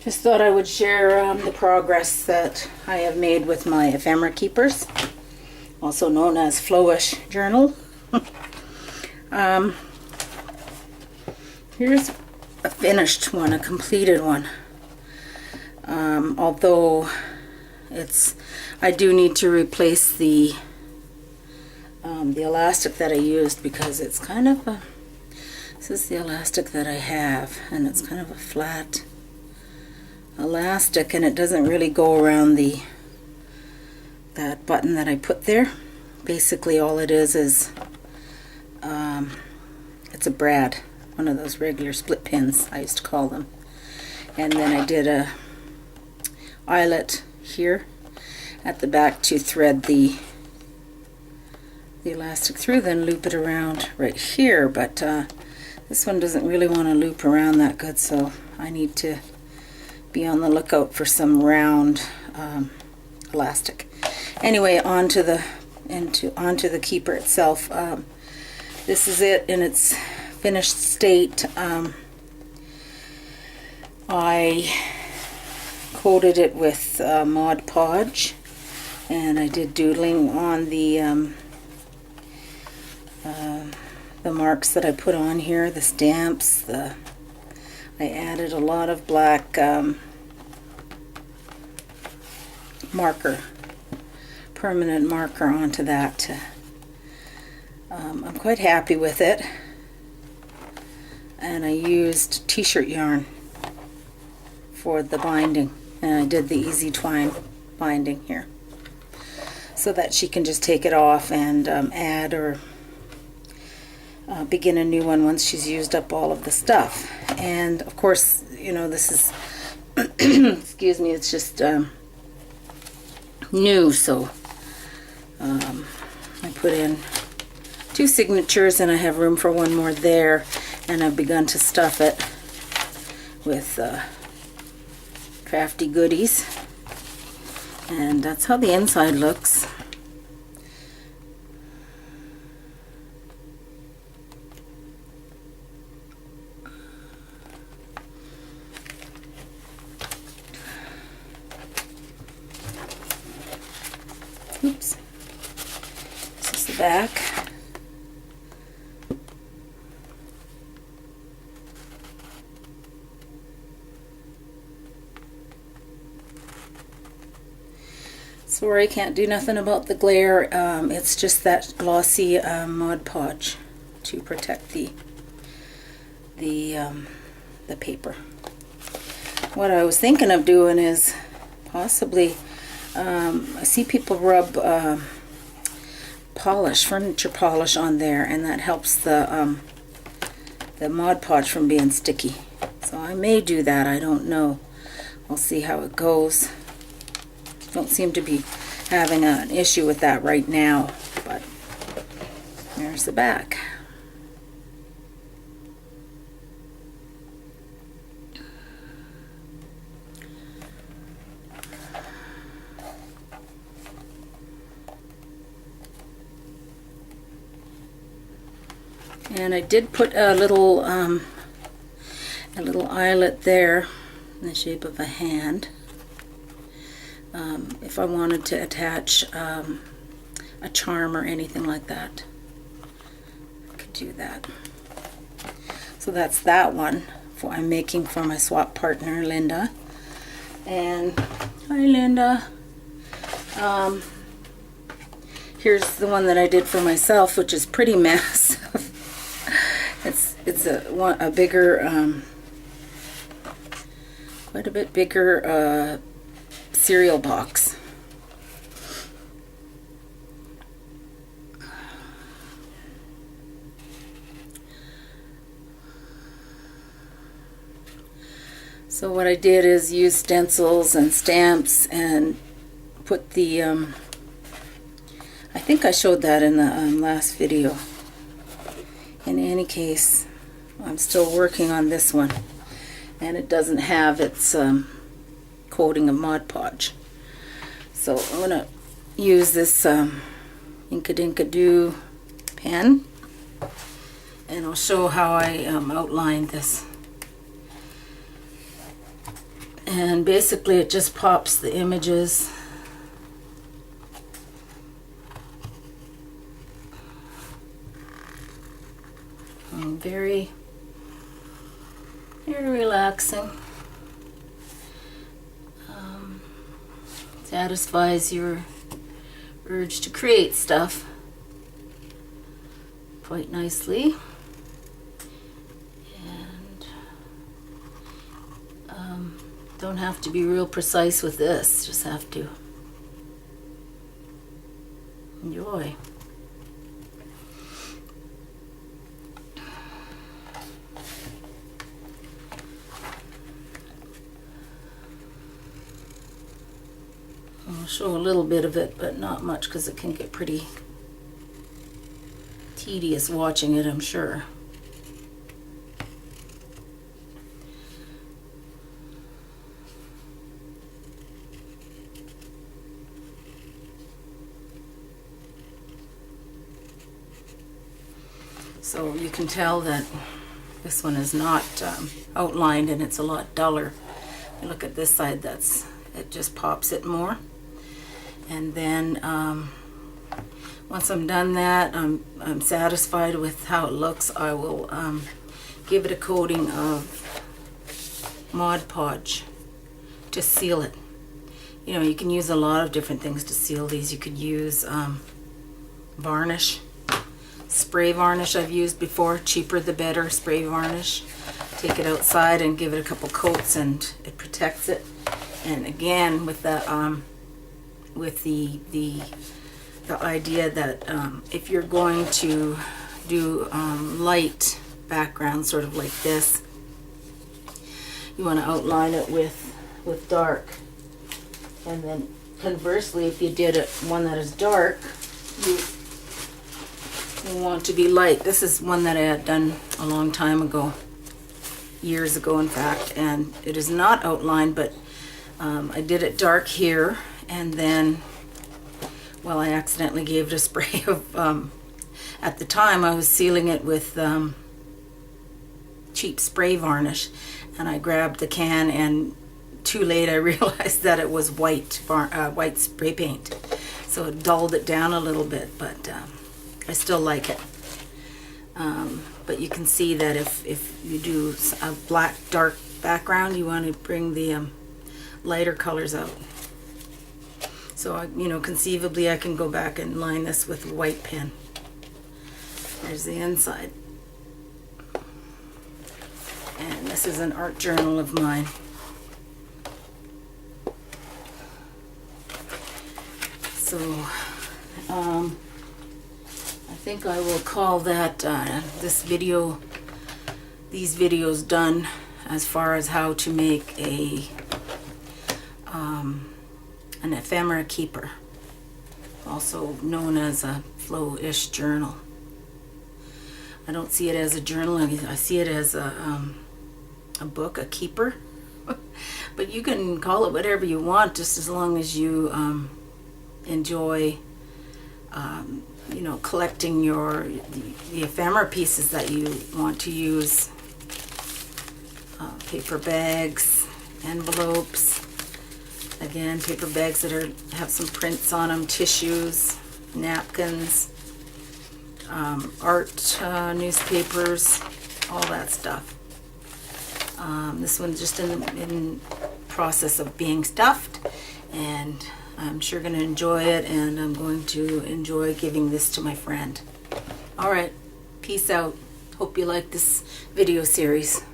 Just thought I would share the progress that I have made with my Ephemera Keepers, also known as Flowish Journal. Here's a finished one, a completed one. Although I do need to replace the elastic that I used, because it's kind of a, this is the elastic that I have, and it's kind of a flat elastic, and it doesn't really go around that button that I put there. Basically all it is it's a brad, one of those regular split pins I used to call them, and then I did a eyelet here at the back to thread the elastic through, then loop it around right here. But this one doesn't really want to loop around that good, so I need to be on the lookout for some round elastic. Anyway, onto the keeper itself. This is it in its finished state. I coated it with Mod Podge, and I did doodling on the marks that I put on here, the stamps. I added a lot of black marker, permanent marker onto that. I'm quite happy with it, and I used t-shirt yarn for the binding, and I did the easy twine binding here so that she can just take it off and add or begin a new one once she's used up all of the stuff. And of course, you know, this is excuse me, it's just new, so I put in 2 signatures, and I have room for one more there, and I've begun to stuff it with crafty goodies, and that's how the inside looks. Oops. This is the back. Sorry, can't do nothing about the glare. It's just that glossy Mod Podge to protect the paper. What I was thinking of doing is possibly, I see people rub furniture polish on there, and that helps the Mod Podge from being sticky. So I may do that, I don't know. We'll see how it goes. Don't seem to be having an issue with that right now, but there's the back. And I did put a little eyelet there in the shape of a hand. If I wanted to attach a charm or anything like that, I could do that. So that's that one I'm making for my swap partner, Linda. And hi, Linda. Here's the one that I did for myself, which is pretty massive. It's a bigger, quite a bit bigger cereal box. So what I did is use stencils and stamps and put the, I think I showed that in the last video. In any case, I'm still working on this one, and it doesn't have its coating of Mod Podge. So I'm going to use this Inkadinkado pen, and I'll show how I outlined this. And basically it just pops the images. And very, very relaxing. Satisfies your urge to create stuff quite nicely. And don't have to be real precise with this, just have to enjoy. I'll show a little bit of it, but not much, because it can get pretty tedious watching it, I'm sure. So you can tell that this one is not outlined, and it's a lot duller. You look at this side, it just pops it more. And then once I'm done that, I'm satisfied with how it looks, I will give it a coating of Mod Podge to seal it. You know, you can use a lot of different things to seal these. You could use varnish, spray varnish I've used before, cheaper the better, spray varnish. Take it outside and give it a couple coats and it protects it. And again, with the idea that if you're going to do light background, sort of like this, you want to outline it with dark. And then conversely, if you did one that is dark, you want to be light. This is one that I had done a long time ago, years ago in fact, and it is not outlined, but I did it dark here, and then, well, I accidentally gave it a spray of, at the time I was sealing it with cheap spray varnish, and I grabbed the can, and too late I realized that it was white spray paint, so it dulled it down a little bit, but I still like it. But you can see that if you do a black dark background, you want to bring the lighter colors out. So, you know, conceivably I can go back and line this with a white pen. There's the inside. And this is an art journal of mine. So, I think I will call that these videos done as far as how to make an Ephemera Keeper, also known as a flow-ish journal. I don't see it as a journal, I see it as a book, a keeper. But you can call it whatever you want, just as long as you enjoy you know, collecting the ephemera pieces that you want to use. Paper bags, envelopes, again paper bags that have some prints on them, tissues, napkins, art newspapers, all that stuff. This one's just in process of being stuffed, and I'm sure going to enjoy it, and I'm going to enjoy giving this to my friend. Alright, peace out. Hope you like this video series.